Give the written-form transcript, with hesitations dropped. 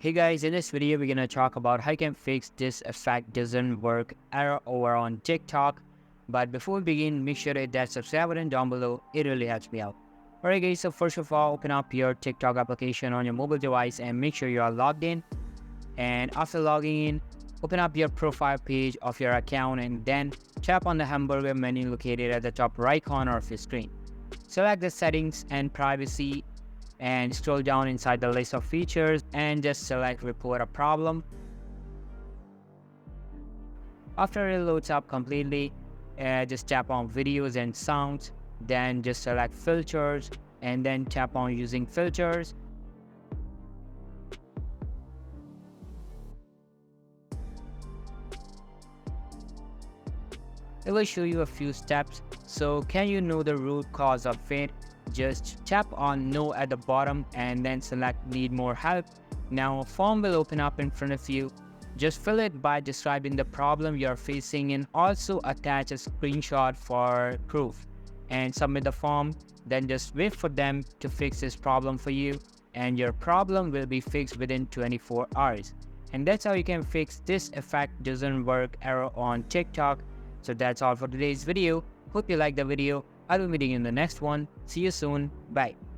Hey guys, in this video we're gonna talk about how you can fix this effect doesn't work error over on TikTok. But before we begin, make sure to hit that subscribe button down below. It really helps me out. Alright guys, so first of all, open up your TikTok application on your mobile device and make sure you are logged in. And after logging in, open up your profile page of your account and then tap on the hamburger menu located at the top right corner of your screen. Select the settings and privacy and scroll down inside the list of features and just select report a problem. After it loads up completely, just tap on videos and sounds, then just select filters and then tap on using filters. It will show you a few steps. So can you know the root cause of it? Just tap on no at the bottom and then select need more help. Now a form will open up in front of you. Just fill it by describing the problem you're facing and also attach a screenshot for proof and submit the form. Then just wait for them to fix this problem for you and your problem will be fixed within 24 hours. And that's how you can fix this effect doesn't work error on TikTok. So that's all for today's video. Hope you liked the video. I'll be meeting you in the next one. See you soon. Bye.